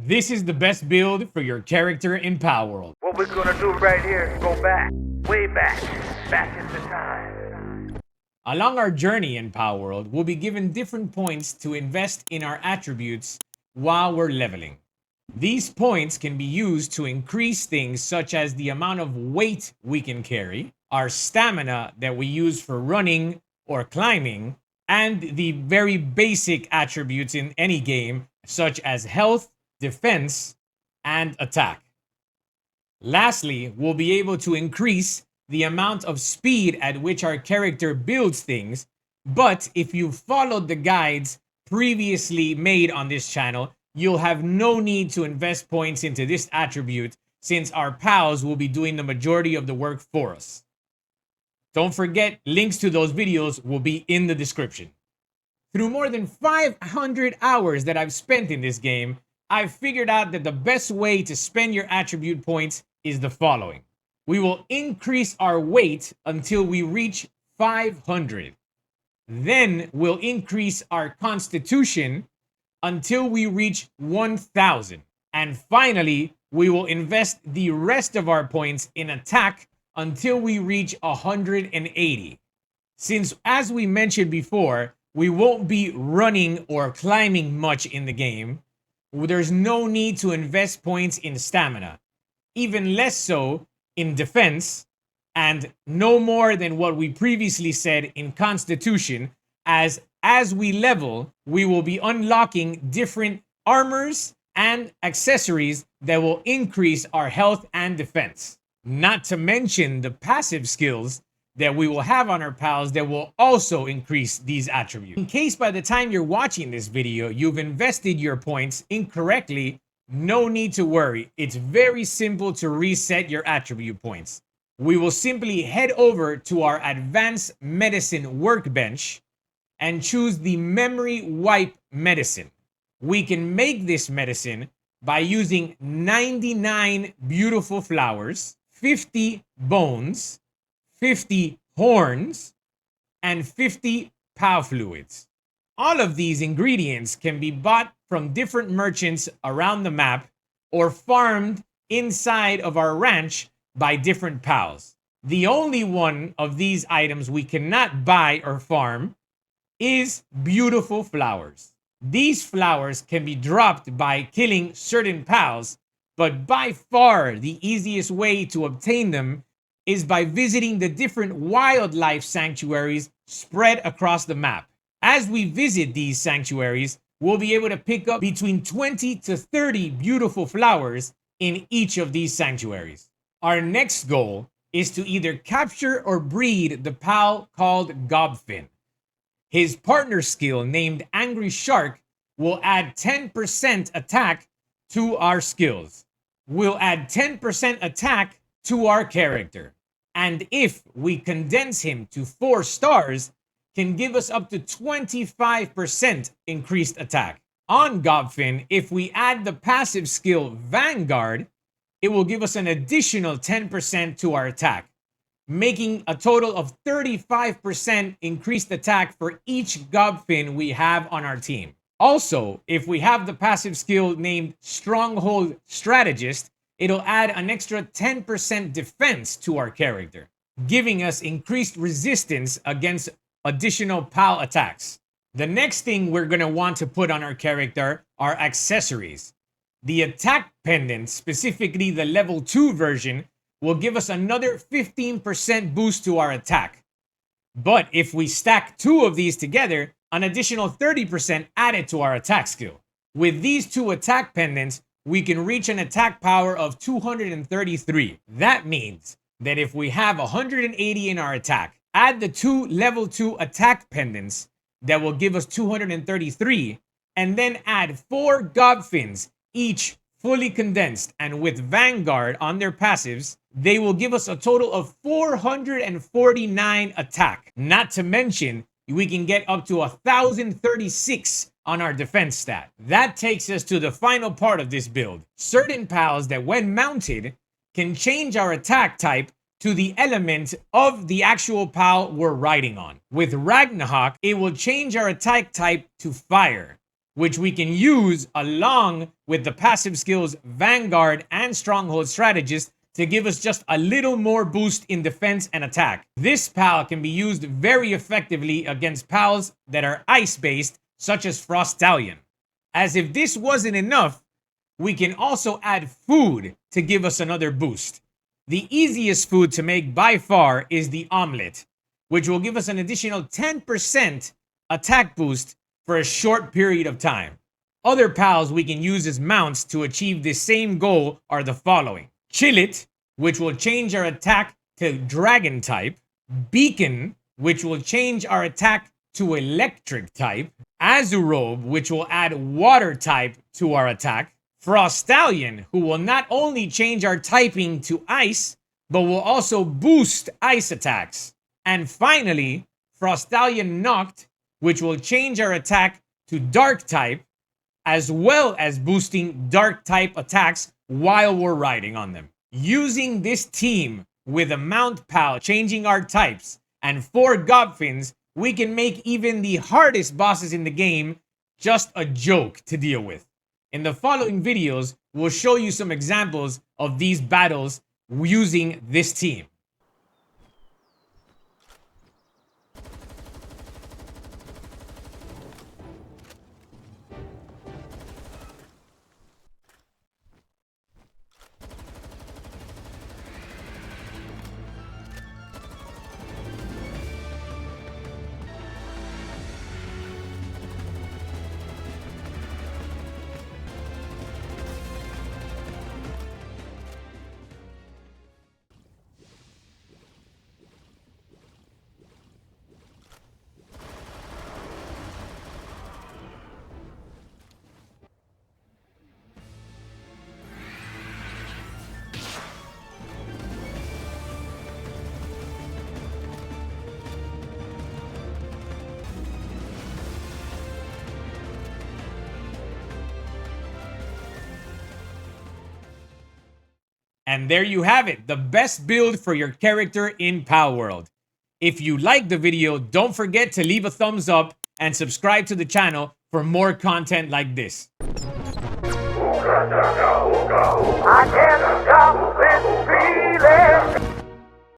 This is the best build for your character in Palworld. What we're gonna do right here is go back, way back into time. Along our journey in Palworld, we'll be given different points to invest in our attributes while we're leveling. These points can be used to increase things such as the amount of weight we can carry, our stamina that we use for running or climbing, and the very basic attributes in any game such as health, defense, and attack. Lastly, we'll be able to increase the amount of speed at which our character builds things, but if you followed the guides previously made on this channel, you'll have no need to invest points into this attribute since our pals will be doing the majority of the work for us. Don't forget, links to those videos will be in the description. Through more than 500 hours that I've spent in this game, I've figured out that the best way to spend your attribute points is the following. We will increase our weight until we reach 500. Then we'll increase our constitution until we reach 1000. And finally, we will invest the rest of our points in attack until we reach 180. Since, as we mentioned before, we won't be running or climbing much in the game, there's no need to invest points in stamina, even less so in defense, and no more than what we previously said in constitution, as we level, we will be unlocking different armors and accessories that will increase our health and defense. Not to mention the passive skills that we will have on our pals that will also increase these attributes. In case by the time you're watching this video, you've invested your points incorrectly, no need to worry. It's very simple to reset your attribute points. We will simply head over to our advanced medicine workbench and choose the memory wipe medicine. We can make this medicine by using 99 beautiful flowers, 50 bones, 50 horns, and 50 pow fluids. All of these ingredients can be bought from different merchants around the map or farmed inside of our ranch by different pals. The only one of these items we cannot buy or farm is beautiful flowers. These flowers can be dropped by killing certain pals, but by far the easiest way to obtain them is by visiting the different wildlife sanctuaries spread across the map. As we visit these sanctuaries, we'll be able to pick up between 20 to 30 beautiful flowers in each of these sanctuaries. Our next goal is to either capture or breed the pal called Gobfin. His partner skill named Angry Shark will add 10% attack to our skills. We'll add 10% attack to our character. And if we condense him to 4 stars, can give us up to 25% increased attack. On Gobfin, if we add the passive skill Vanguard, it will give us an additional 10% to our attack, making a total of 35% increased attack for each Gobfin we have on our team. Also, if we have the passive skill named Stronghold Strategist, it'll add an extra 10% defense to our character, giving us increased resistance against additional pal attacks. The next thing we're going to want to put on our character are accessories. The attack pendant, specifically the level 2 version, will give us another 15% boost to our attack. But if we stack 2 of these together, an additional 30% added to our attack skill. With these 2 attack pendants, we can reach an attack power of 233. That means that if we have 180 in our attack, add the 2 level 2 attack pendants that will give us 233, and then add 4 Gobfins, each fully condensed and with Vanguard on their passives, they will give us a total of 449 attack. Not to mention, we can get up to 1036 on our defense stat. That takes us to the final part of this build. Certain pals that when mounted can change our attack type to the element of the actual pal we're riding on. With Ragnarok, it will change our attack type to fire. which we can use along with the passive skills Vanguard and Stronghold Strategist to give us just a little more boost in defense and attack. This PAL can be used very effectively against PALs that are ice-based, such as Frost Stallion. As if this wasn't enough, we can also add food to give us another boost. The easiest food to make by far is the omelet, which will give us an additional 10% attack boost for a short period of time. Other pals we can use as mounts to achieve this same goal are the following. Chillet, which will change our attack to dragon type. Beacon, which will change our attack to electric type. Azurobe, which will add water type to our attack. Frost Stallion, who will not only change our typing to ice, but will also boost ice attacks. And finally, Frost Stallion Noct, which will change our attack to dark type, as well as boosting dark type attacks while we're riding on them. Using this team with a mount pal changing our types and 4 Gobfins, we can make even the hardest bosses in the game just a joke to deal with. In the following videos, we'll show you some examples of these battles using this team. And there you have it, the best build for your character in Palworld. If you liked the video, don't forget to leave a thumbs up and subscribe to the channel for more content like this. I can't stop this feeling.